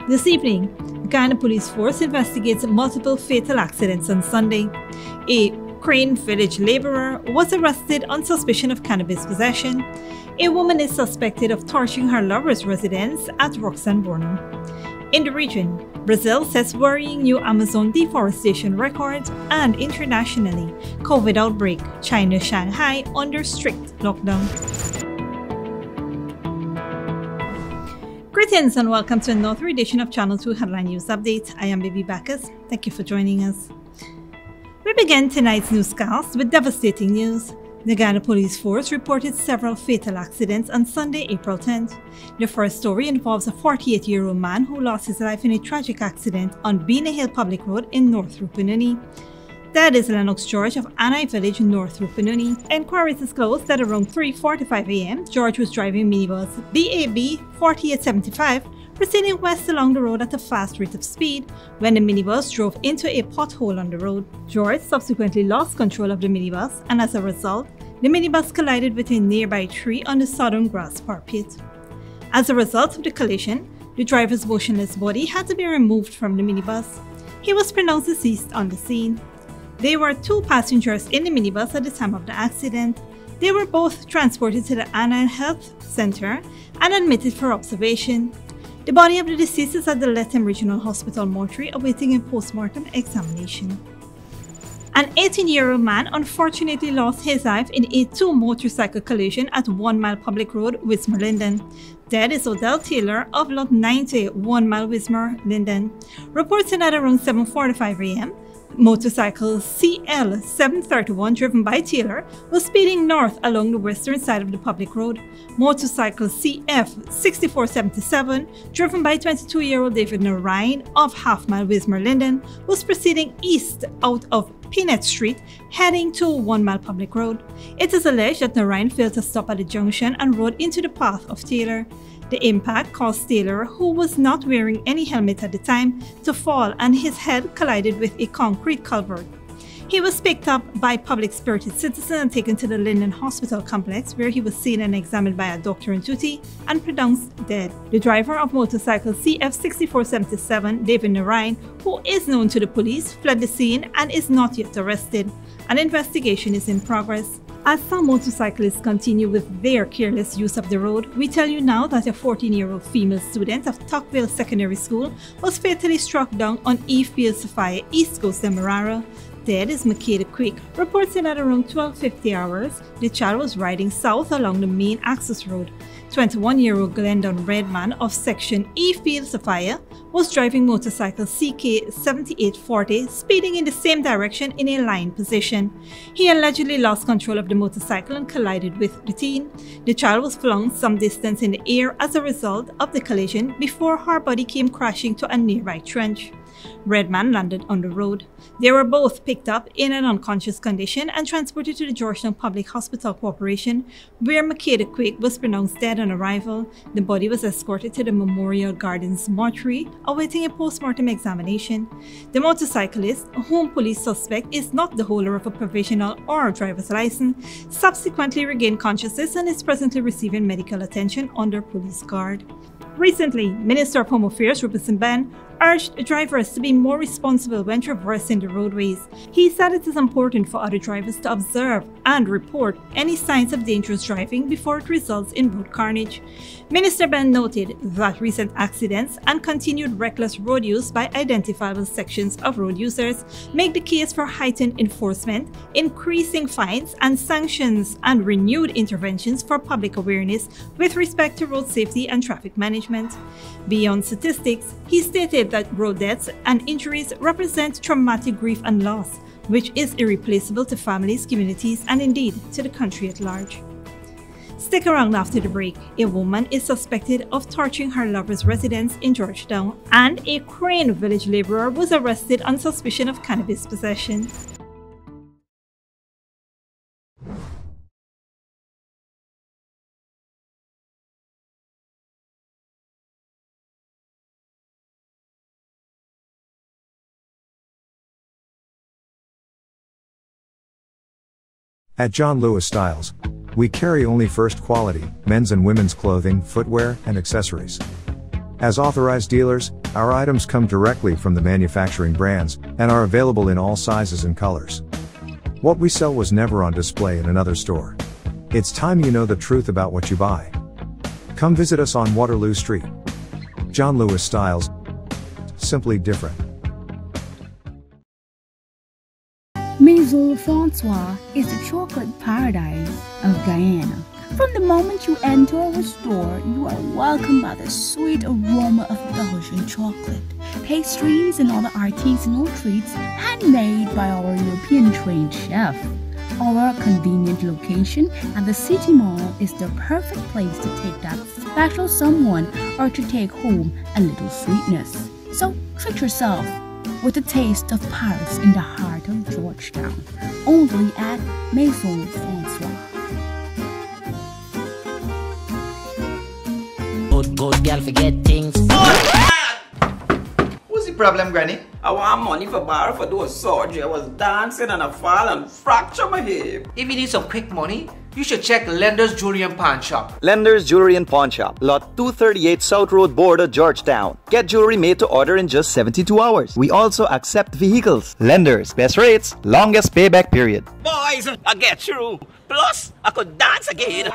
This evening, Ghana police force investigates multiple fatal accidents on Sunday. A Crane village laborer was arrested on suspicion of cannabis possession. A woman is suspected of torching her lover's residence at ROXANNE, Mourant. In the region, Brazil sets worrying new Amazon deforestation records, and internationally, COVID outbreak, China's Shanghai under strict lockdown. Greetings and welcome to another edition of Channel 2 Headline News Update. I am Baby Bacchus. Thank you for joining us. We begin tonight's newscast with devastating news. The Ghana Police Force reported several fatal accidents on Sunday, April 10th. The first story involves a 48-year-old man who lost his life in a tragic accident on Beena Hill Public Road in North Ruimveldt. That is Lennox George of Anai Village, North Ruimveldt. Inquiries disclosed that around 3:45 a.m., George was driving minibus BAB 4875 proceeding west along the road at a fast rate of speed when the minibus drove into a pothole on the road. George subsequently lost control of the minibus, and as a result, the minibus collided with a nearby tree on the southern grass parapet. As a result of the collision, the driver's motionless body had to be removed from the minibus. He was pronounced deceased on the scene. There were two passengers in the minibus at the time of the accident. They were both transported to the Anai Health Center and admitted for observation. The body of the deceased is at the Lethem Regional Hospital mortuary awaiting a post-mortem examination. An 18-year-old man unfortunately lost his life in a two-motorcycle collision at 1 Mile Public Road, Wismar, Linden. Dead is Odell Taylor of Lot 90, 1 Mile Wismar, Linden. Reports at around 7:45 a.m., motorcycle CL731 driven by Taylor was speeding north along the western side of the public road. Motorcycle CF6477 driven by 22-year-old David Narayan of Half Mile Wismar, Linden was proceeding east out of Peanut Street heading to 1 Mile Public Road. It is alleged that Narayan failed to stop at the junction and rode into the path of Taylor. The impact caused Taylor, who was not wearing any helmet at the time, to fall, and his head collided with a concrete culvert. He was picked up by public-spirited citizens and taken to the Linden Hospital complex, where he was seen and examined by a doctor on duty and pronounced dead. The driver of motorcycle CF6477, David Narayan, who is known to the police, fled the scene and is not yet arrested. An investigation is in progress. As some motorcyclists continue with their careless use of the road, we tell you now that a 14-year-old female student of Tuckville Secondary School was fatally struck down on E. Field Sophia, East Coast, Demerara. Dead is Makeda Quick. Reports said at around 12:50 hours, the child was riding south along the main access road. 21-year-old Glendon Redman of section E. Field Sophia was driving motorcycle CK7840, speeding in the same direction in a line position. He allegedly lost control of the motorcycle and collided with the teen. The child was flung some distance in the air as a result of the collision before her body came crashing to a nearby trench. Redman landed on the road. They were both picked up in an unconscious condition and transported to the Georgetown Public Hospital Corporation, where Makeda Quick was pronounced dead on arrival. The body was escorted to the Memorial Gardens mortuary, awaiting a post-mortem examination. The motorcyclist, whom police suspect is not the holder of a provisional or driver's license, subsequently regained consciousness and is presently receiving medical attention under police guard. Recently, Minister of Home Affairs Rupert Ben urged drivers to be more responsible when traversing the roadways. He said it is important for other drivers to observe and report any signs of dangerous driving before it results in road carnage. Minister Ben noted that recent accidents and continued reckless road use by identifiable sections of road users make the case for heightened enforcement, increasing fines and sanctions, and renewed interventions for public awareness with respect to road safety and traffic management. Beyond statistics, he stated that road deaths and injuries represent traumatic grief and loss, which is irreplaceable to families, communities, and indeed to the country at large. Stick around after the break. A woman is suspected of torching her lover's residence in Georgetown, and a Crane village laborer was arrested on suspicion of cannabis possession. At John Lewis Styles, we carry only first quality, men's and women's clothing, footwear, and accessories. As authorized dealers, Our items come directly from the manufacturing brands and are available in all sizes and colors. What we sell was never on display in another store. It's time you know the truth about what you buy. Come visit us on Waterloo Street. John Lewis Styles. Simply different. Maison Francois is the chocolate paradise of Guyana. From the moment you enter our store, you are welcomed by the sweet aroma of Belgian chocolate, pastries and other artisanal treats handmade by our European-trained chef. Our convenient location at the City Mall is the perfect place to take that special someone or to take home a little sweetness. So treat yourself with a taste of Paris in the heart of Georgetown, only at Maison Francois. Good girl forget things. What's the problem, Granny? I want money for borrow for those surgery. I was dancing and I fall and fracture my hip. If you need some quick money, you should check Lender's Jewelry and Pawn Shop. Lender's Jewelry and Pawn Shop, Lot 238 South Road Border, Georgetown. Get jewelry made to order in just 72 hours. We also accept vehicles. Lender's, best rates, longest payback period. Boys, I get through. Plus, I could dance again.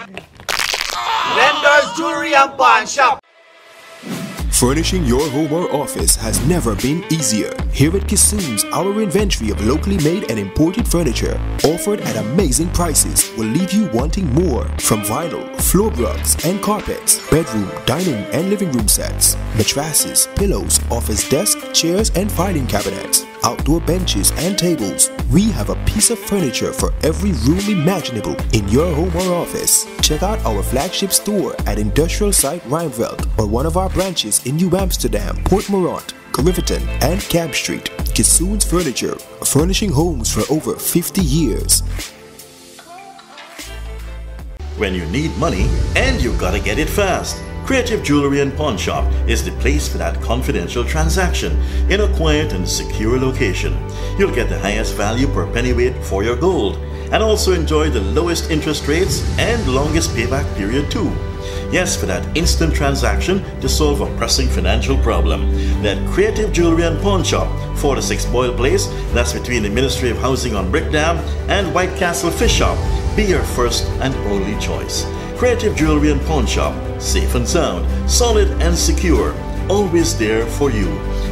Lender's Jewelry and Pawn Shop. Furnishing your home or office has never been easier. Here at Kissoon's, our inventory of locally made and imported furniture, offered at amazing prices, will leave you wanting more. From vinyl, floor rugs and carpets, bedroom, dining and living room sets, mattresses, pillows, office desk, chairs and filing cabinets, outdoor benches and tables. We have a piece of furniture for every room imaginable in your home or office. Check out our flagship store at Industrial Site Ruimveldt or one of our branches in New Amsterdam, Port Mourant, Riverton and Camp Street. Kissoon's Furniture, furnishing homes for over 50 years. When you need money and you gotta get it fast, Creative Jewelry and Pawn Shop is the place for that confidential transaction in a quiet and secure location. You'll get the highest value per pennyweight for your gold and also enjoy the lowest interest rates and longest payback period too. Yes, for that instant transaction to solve a pressing financial problem. That Creative Jewelry and Pawn Shop, 46 Boyle Place, that's between the Ministry of Housing on Brickdam and White Castle Fish Shop, be your first and only choice. Creative Jewelry and Pawn Shop, safe and sound, solid and secure, always there for you.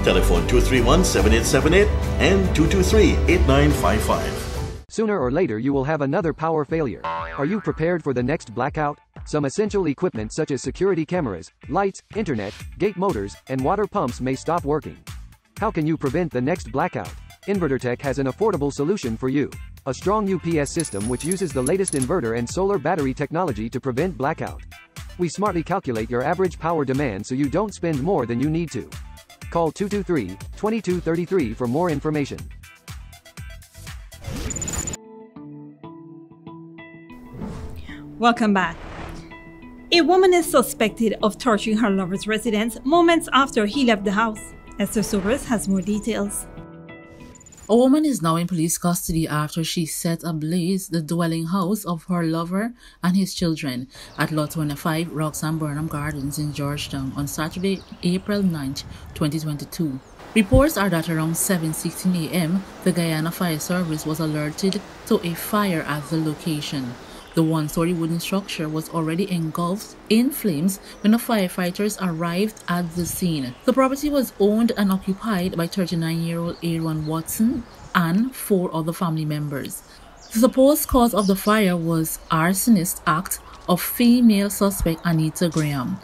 Telephone 231-7878 and 223-8955. Sooner or later you will have another power failure. Are you prepared for the next blackout? Some essential equipment such as security cameras, lights, internet, gate motors, and water pumps may stop working. How can you prevent the next blackout? InverterTech has an affordable solution for you. A strong UPS system which uses the latest inverter and solar battery technology to prevent blackout. We smartly calculate your average power demand so you don't spend more than you need to. Call 223-2233 for more information. Welcome back. A woman is suspected of torturing her lover's residence moments after he left the house. Esther Sobers has more details. A woman is now in police custody after she set ablaze the dwelling house of her lover and his children at Lot 25 ROXANNE Burnham Gardens in Georgetown on Saturday, April 9, 2022. Reports are that around 7:16 a.m., the Guyana Fire Service was alerted to a fire at the location. The one-story wooden structure was already engulfed in flames when the firefighters arrived at the scene. The property was owned and occupied by 39-year-old Aaron Watson and 4 other family members. The supposed cause of the fire was arsonist act of female suspect Anita Graham.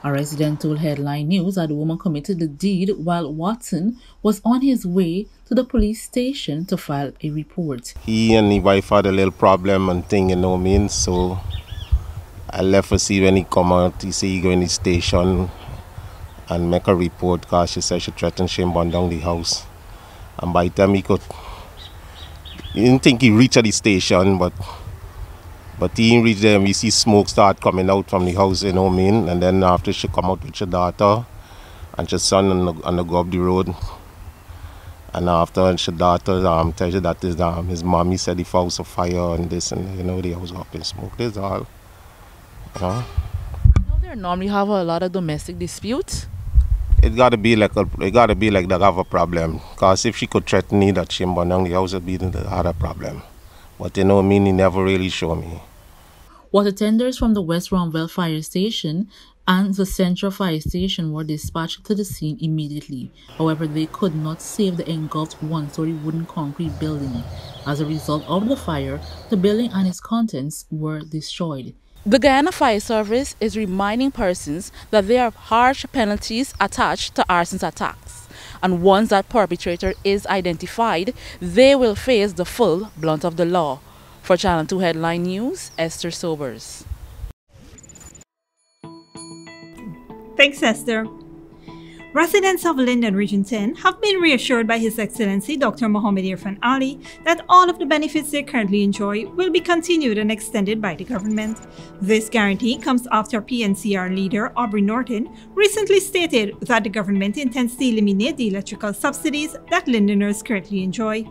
A resident told Headline News that the woman committed the deed while Watson was on his way to the police station to file a report. He and his wife had a little problem and thing, you know what I mean? So I left to see when he come out. He said he go in the station and make a report because she said she threatened him burn down the house. And by the time he didn't think he reached the station, but he didn't reach there. We see smoke start coming out from the house, you know what I mean? And then after she come out with her daughter and her son and go up the road. And after her daughter tells you that his mommy said the house of fire and this and you know the house up in smoke. This all. You know? They normally have a lot of domestic disputes. It gotta be like they have a problem. Cause if she could threaten me that she burn down the house, would be the other problem. But you know what I mean, he never really show me. Water tenders from the West Ruimveldt fire station and the Central fire station were dispatched to the scene immediately. However, they could not save the engulfed one-story wooden concrete building. As a result of the fire, the building and its contents were destroyed. The Guyana Fire Service is reminding persons that there are harsh penalties attached to arson attacks, and once that perpetrator is identified, they will face the full brunt of the law. For Channel 2 Headline News, Esther Sobers. Thanks, Esther. Residents of Linden Region 10 have been reassured by His Excellency Dr. Mohammed Irfan Ali that all of the benefits they currently enjoy will be continued and extended by the government. This guarantee comes after PNCR leader Aubrey Norton recently stated that the government intends to eliminate the electrical subsidies that Lindeners currently enjoy.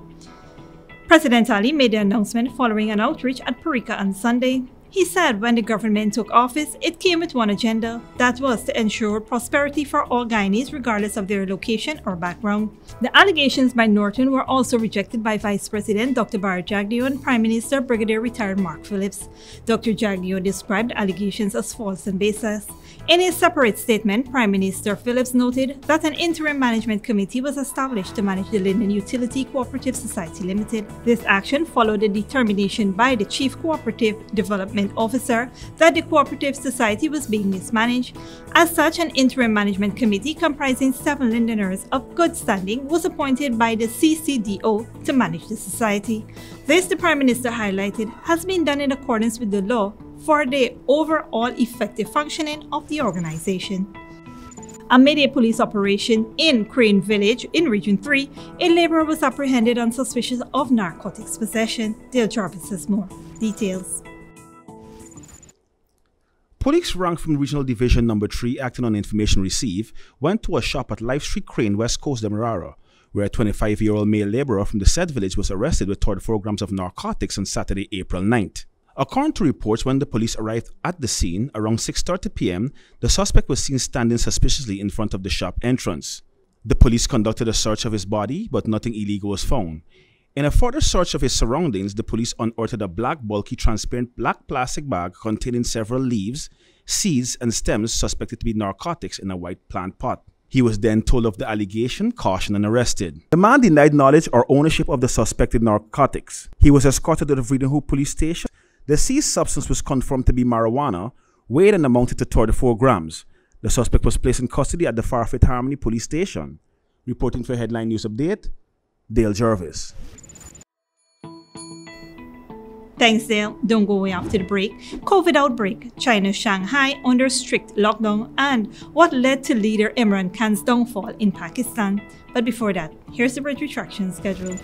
President Ali made the announcement following an outreach at Parika on Sunday. He said when the government took office, it came with one agenda, that was to ensure prosperity for all Guyanese regardless of their location or background. The allegations by Norton were also rejected by Vice President Dr. Barry Jagdeo and Prime Minister Brigadier Retired Mark Phillips. Dr. Jagdeo described the allegations as false and baseless. In a separate statement, Prime Minister Phillips noted that an interim management committee was established to manage the Linden Utility Cooperative Society Limited. This action followed the determination by the Chief Cooperative Development Officer that the cooperative society was being mismanaged. As such, an interim management committee comprising 7 Lindeners of good standing was appointed by the CCDO to manage the society. This, the Prime Minister highlighted, has been done in accordance with the law for the overall effective functioning of the organization. Amid a police operation in Crane Village in Region 3, a laborer was apprehended on suspicion of narcotics possession. Dale Jarvis has more details. Police rank from Regional Division No. 3 acting on information received went to a shop at Life Street Crane, West Coast, Demerara, where a 25-year-old male laborer from the said village was arrested with 34 grams of narcotics on Saturday, April 9th. According to reports, when the police arrived at the scene around 6:30 p.m., the suspect was seen standing suspiciously in front of the shop entrance. The police conducted a search of his body, but nothing illegal was found. In a further search of his surroundings, the police unearthed a black, bulky, transparent black plastic bag containing several leaves, seeds, and stems suspected to be narcotics in a white plant pot. He was then told of the allegation, cautioned, and arrested. The man denied knowledge or ownership of the suspected narcotics. He was escorted to the Freedom Hoop police station. The seized substance was confirmed to be marijuana, weighed and amounted to 34 grams. The suspect was placed in custody at the PARFAITE Harmonie police station. Reporting for Headline News Update, Dale Jarvis. Thanks, Dale. Don't go away after the break. COVID outbreak, China's Shanghai under strict lockdown, and what led to leader Imran Khan's downfall in Pakistan. But before that, here's the bridge retraction schedule.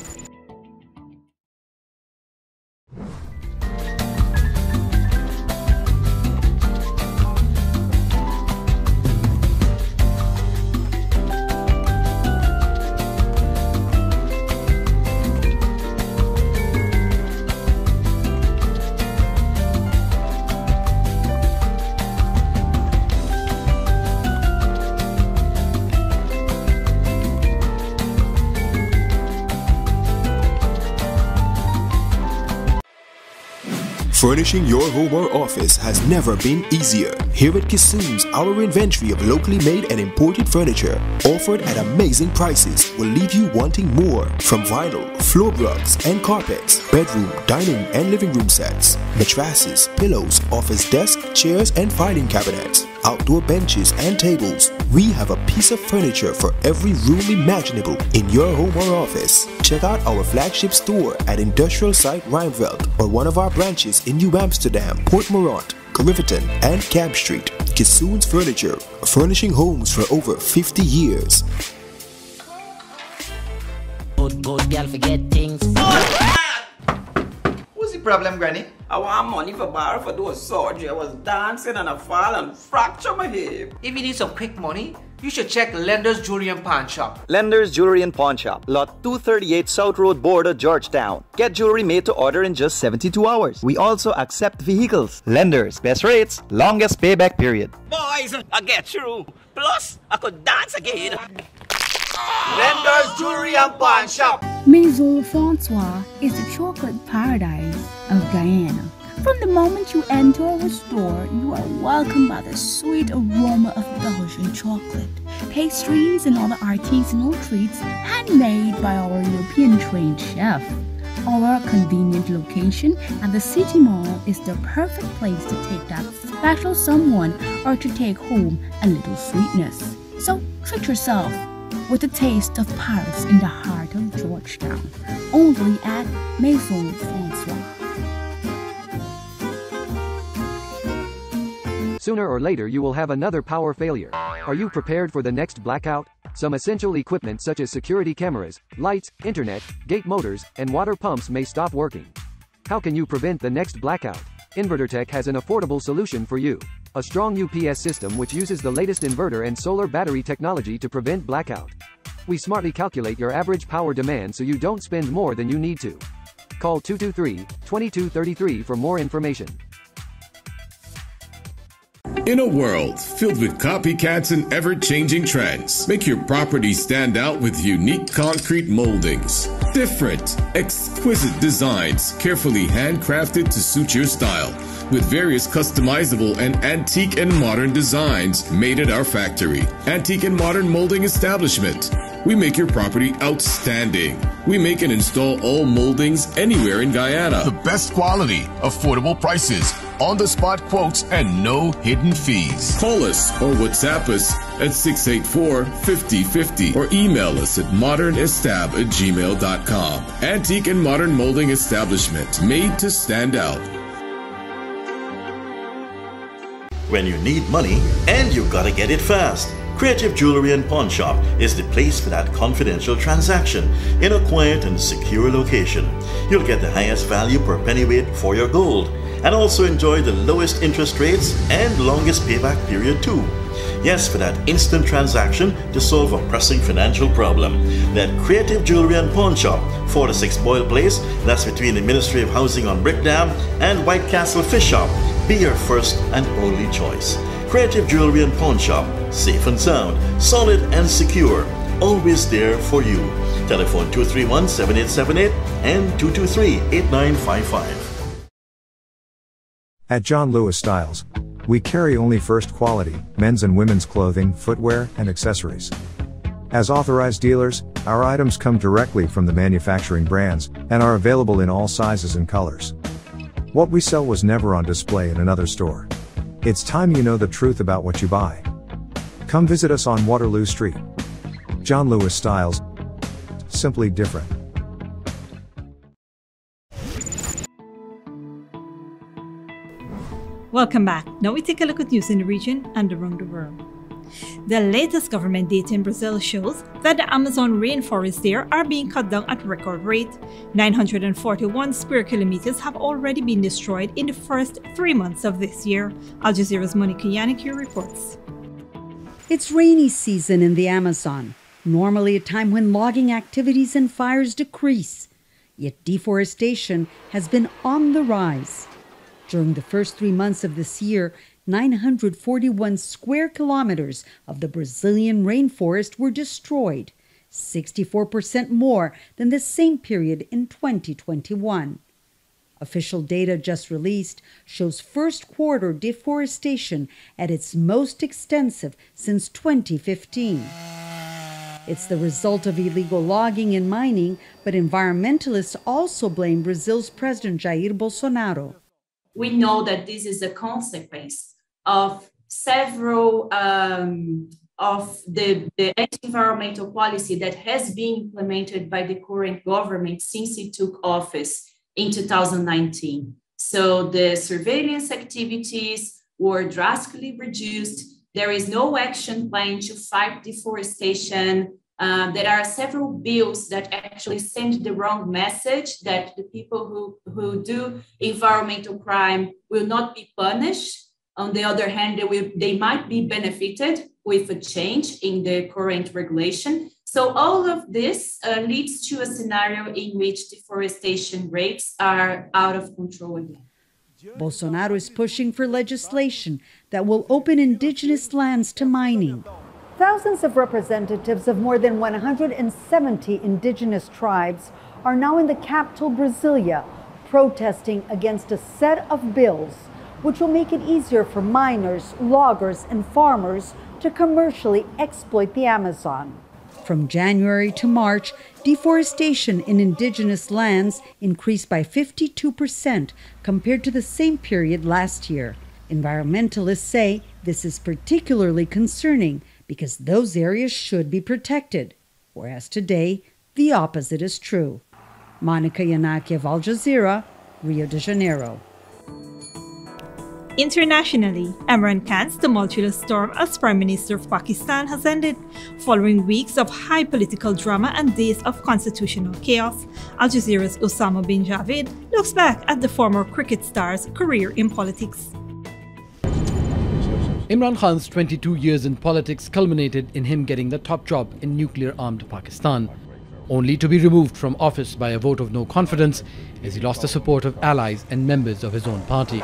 Furnishing your home or office has never been easier. Here at Kissoon's, our inventory of locally made and imported furniture, offered at amazing prices, will leave you wanting more. From vinyl, floor rugs and carpets, bedroom, dining and living room sets, mattresses, pillows, office desk, chairs and filing cabinets, outdoor benches and tables. We have a piece of furniture for every room imaginable in your home or office. Check out our flagship store at Industrial Site Ruimveldt or one of our branches in New Amsterdam, Port Mourant, Riverton and Camp Street. Kissoon's Furniture, furnishing homes for over 50 years. Good girl forget things. What's the problem, Granny? I want money for do a surgery. I was dancing and I fall and fracture my hip. If you need some quick money, you should check Lender's Jewelry and Pawn Shop. Lender's Jewelry and Pawn Shop, Lot 238 South Road Border, Georgetown. Get jewelry made to order in just 72 hours. We also accept vehicles. Lender's, best rates, longest payback period. Boys, I get through. Plus, I could dance again. Lender's Jewelry and Pawn Shop. Maison Francois is the chocolate paradise of Guyana. From the moment you enter our store, you are welcomed by the sweet aroma of Belgian chocolate, pastries and other artisanal treats handmade by our European-trained chef. Our convenient location at the City Mall is the perfect place to take that special someone or to take home a little sweetness. So treat yourself with a taste of Paris in the heart of Georgetown, only at Maison Francois. Sooner or later you will have another power failure. Are you prepared for the next blackout? Some essential equipment such as security cameras, lights, internet, gate motors, and water pumps may stop working. How can you prevent the next blackout? InverterTech has an affordable solution for you. A strong UPS system which uses the latest inverter and solar battery technology to prevent blackout. We smartly calculate your average power demand so you don't spend more than you need to. Call 223-2233 for more information. In a world filled with copycats and ever-changing trends, make your property stand out with unique concrete moldings. Different, exquisite designs carefully handcrafted to suit your style, with various customizable and antique and modern designs made at our factory. Antique and modern molding establishment. We make your property outstanding. We make and install all moldings anywhere in Guyana. The best quality, affordable prices, on-the-spot quotes, and no hidden fees. Call us or WhatsApp us at 684-5050 or email us at modernestab@gmail.com. Antique and modern molding establishment, made to stand out. When you need money and you gotta get it fast, Creative Jewelry and Pawn Shop is the place for that confidential transaction in a quiet and secure location. You'll get the highest value per pennyweight for your gold and also enjoy the lowest interest rates and longest payback period too. Yes, for that instant transaction to solve a pressing financial problem. That Creative Jewelry and Pawn Shop, 4-6 Boyle Place, that's between the Ministry of Housing on Brickdam and White Castle Fish Shop, be your first and only choice. Creative Jewelry and Pawn Shop, safe and sound, solid and secure, always there for you. Telephone 231-7878 and 223-8955. At John Lewis Styles, we carry only first quality men's and women's clothing, footwear, and accessories. As authorized dealers, our items come directly from the manufacturing brands and are available in all sizes and colors. What we sell was never on display in another store. It's time you know the truth about what you buy. Come visit us on Waterloo Street. John Lewis Styles. Simply different. Welcome back. Now we take a look at news in the region and around the world. The latest government data in Brazil shows that the Amazon rainforests there are being cut down at record rate. 941 square kilometers have already been destroyed in the first 3 months of this year. Al Jazeera's Monica Yannick reports. It's rainy season in the Amazon, normally a time when logging activities and fires decrease. Yet deforestation has been on the rise. During the first 3 months of this year, 941 square kilometers of the Brazilian rainforest were destroyed, 64% more than the same period in 2021. Official data just released shows first quarter deforestation at its most extensive since 2015. It's the result of illegal logging and mining, but environmentalists also blame Brazil's President Jair Bolsonaro. We know that this is a consequence of several of the anti-environmental policy that has been implemented by the current government since it took office in 2019. So the surveillance activities were drastically reduced. There is no action plan to fight deforestation. There are several bills that actually send the wrong message that the people who do environmental crime will not be punished. On the other hand, they might be benefited with a change in the current regulation. So all of this leads to a scenario in which deforestation rates are out of control again. Bolsonaro is pushing for legislation that will open indigenous lands to mining. Thousands of representatives of more than 170 indigenous tribes are now in the capital, Brasilia, protesting against a set of bills which will make it easier for miners, loggers, and farmers to commercially exploit the Amazon. From January to March, deforestation in indigenous lands increased by 52% compared to the same period last year. Environmentalists say this is particularly concerning because those areas should be protected, whereas today the opposite is true. Monica Yanaki of Al Jazeera, Rio de Janeiro. Internationally, Imran Khan's tumultuous term as Prime Minister of Pakistan has ended, following weeks of high political drama and days of constitutional chaos. Al Jazeera's Osama bin Javed looks back at the former cricket star's career in politics. Imran Khan's 22 years in politics culminated in him getting the top job in nuclear-armed Pakistan, only to be removed from office by a vote of no confidence as he lost the support of allies and members of his own party.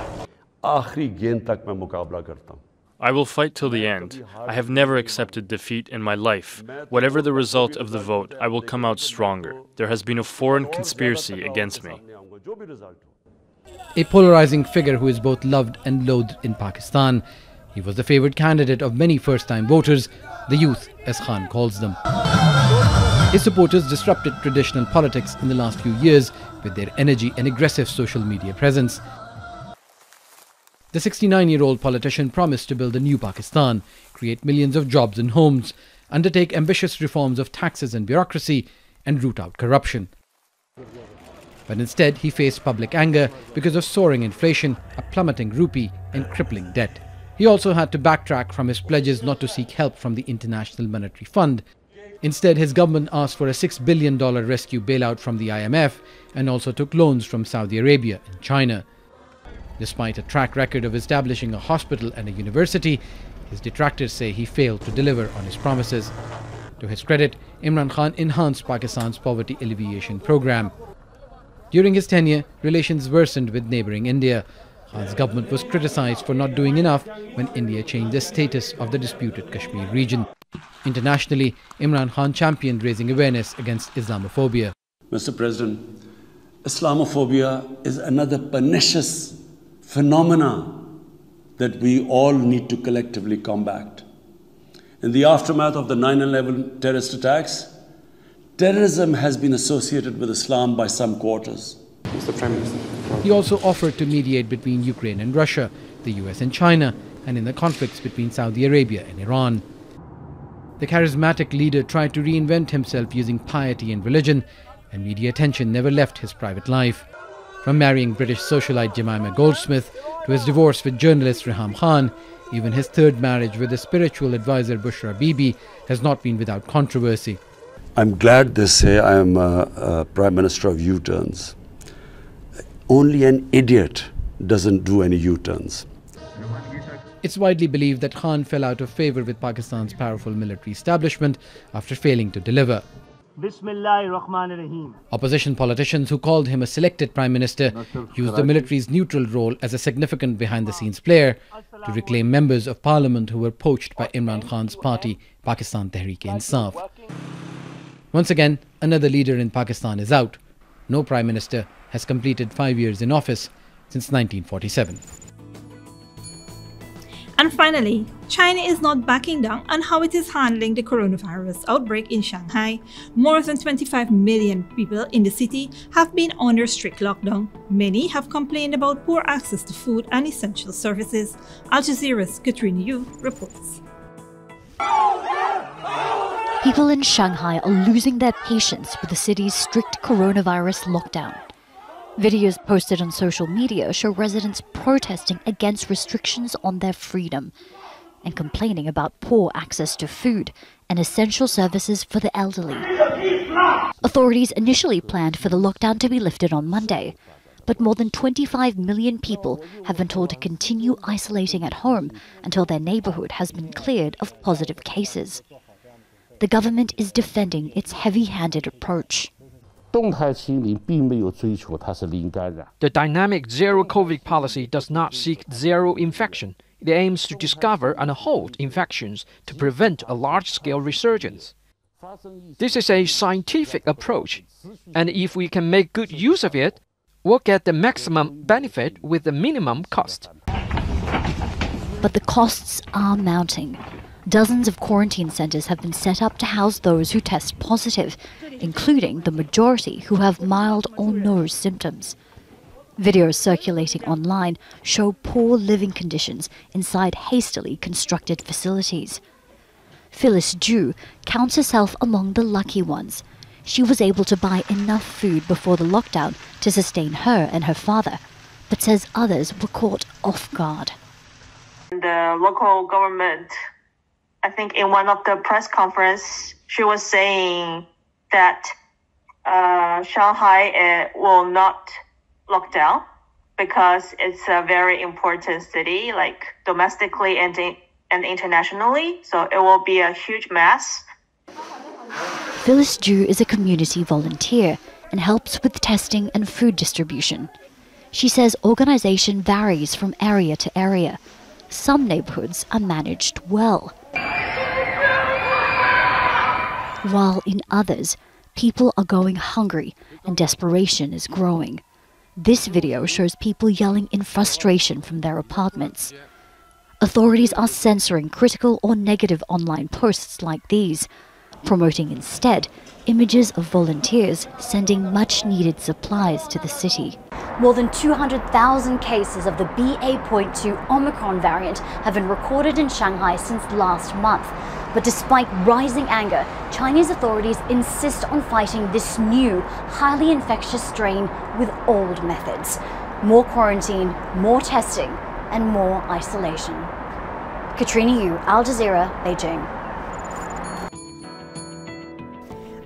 I will fight till the end. I have never accepted defeat in my life. Whatever the result of the vote, I will come out stronger. There has been a foreign conspiracy against me. A polarizing figure who is both loved and loathed in Pakistan, he was the favored candidate of many first-time voters, the youth, as Khan calls them. His supporters disrupted traditional politics in the last few years with their energy and aggressive social media presence. The 69-year-old politician promised to build a new Pakistan, create millions of jobs and homes, undertake ambitious reforms of taxes and bureaucracy, and root out corruption. But instead, he faced public anger because of soaring inflation, a plummeting rupee, and crippling debt. He also had to backtrack from his pledges not to seek help from the International Monetary Fund. Instead, his government asked for a $6 billion rescue bailout from the IMF and also took loans from Saudi Arabia and China. Despite a track record of establishing a hospital and a university, his detractors say he failed to deliver on his promises. To his credit, Imran Khan enhanced Pakistan's poverty alleviation program. During his tenure, relations worsened with neighboring India. Khan's government was criticized for not doing enough when India changed the status of the disputed Kashmir region. Internationally, Imran Khan championed raising awareness against Islamophobia. Mr. President, Islamophobia is another pernicious phenomena that we all need to collectively combat. In the aftermath of the 9/11 terrorist attacks, terrorism has been associated with Islam by some quarters. Mr. Prime Minister. He also offered to mediate between Ukraine and Russia, the US and China, and in the conflicts between Saudi Arabia and Iran. The charismatic leader tried to reinvent himself using piety and religion, and media attention never left his private life. From marrying British socialite Jemima Goldsmith to his divorce with journalist Ruimveldt Khan, even his third marriage with his spiritual advisor Bushra Bibi has not been without controversy. I'm glad they say I am a Prime Minister of U-turns. Only an idiot doesn't do any U-turns. It's widely believed that Khan fell out of favor with Pakistan's powerful military establishment after failing to deliver. Opposition politicians who called him a selected prime minister used the military's neutral role as a significant behind-the-scenes player to reclaim members of parliament who were poached by Imran Khan's party, Pakistan Tehreek-e-Insaf. Once again, another leader in Pakistan is out. No prime minister has completed 5 years in office since 1947. And finally, China is not backing down on how it is handling the coronavirus outbreak in Shanghai. More than 25 million people in the city have been under strict lockdown. Many have complained about poor access to food and essential services. Al Jazeera's Katrina Yu reports. People in Shanghai are losing their patience with the city's strict coronavirus lockdown. Videos posted on social media show residents protesting against restrictions on their freedom and complaining about poor access to food and essential services for the elderly. Authorities initially planned for the lockdown to be lifted on Monday, But more than 25 million people have been told to continue isolating at home until their neighborhood has been cleared of positive cases. The government is defending its heavy-handed approach. The dynamic zero-COVID policy does not seek zero infection. It aims to discover and halt infections to prevent a large-scale resurgence. This is a scientific approach, and if we can make good use of it, we'll get the maximum benefit with the minimum cost. But the costs are mounting. Dozens of quarantine centers have been set up to house those who test positive, including the majority who have mild or no symptoms. Videos circulating online show poor living conditions inside hastily constructed facilities. Phyllis Ju counts herself among the lucky ones. She was able to buy enough food before the lockdown to sustain her and her father, but says others were caught off guard. The local government, I think in one of the press conferences, she was saying that Shanghai will not lock down because it's a very important city, like domestically and internationally, so it will be a huge mess. Phyllis Ju is a community volunteer and helps with testing and food distribution. She says organization varies from area to area. Some neighborhoods are managed well, while in others, people are going hungry and desperation is growing. This video shows people yelling in frustration from their apartments. Authorities are censoring critical or negative online posts like these, promoting instead images of volunteers sending much-needed supplies to the city. More than 200,000 cases of the BA.2 Omicron variant have been recorded in Shanghai since last month. But despite rising anger, Chinese authorities insist on fighting this new, highly infectious strain with old methods. More quarantine, more testing, and more isolation. Katrina Yu, Al Jazeera, Beijing.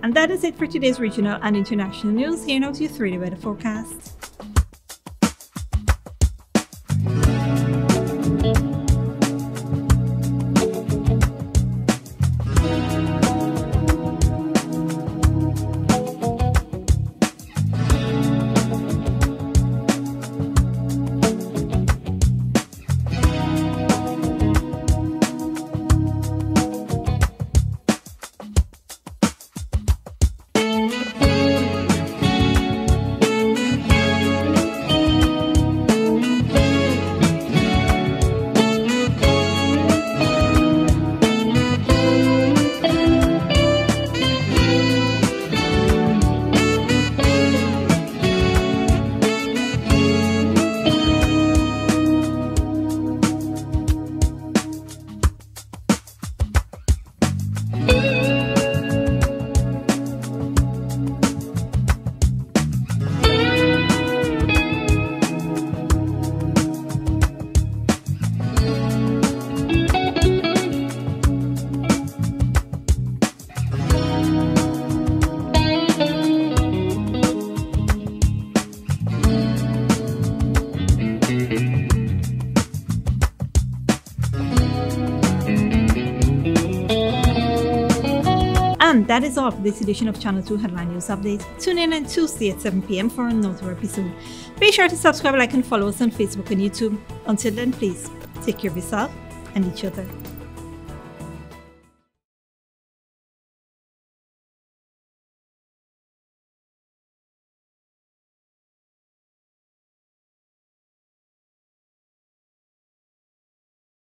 And that is it for today's regional and international news. Here now to your 3-day weather forecast. And that is all for this edition of Channel 2 Headline News Update. Tune in on Tuesday at 7 p.m. for another episode. Be sure to subscribe, like, and follow us on Facebook and YouTube. Until then, please take care of yourself and each other.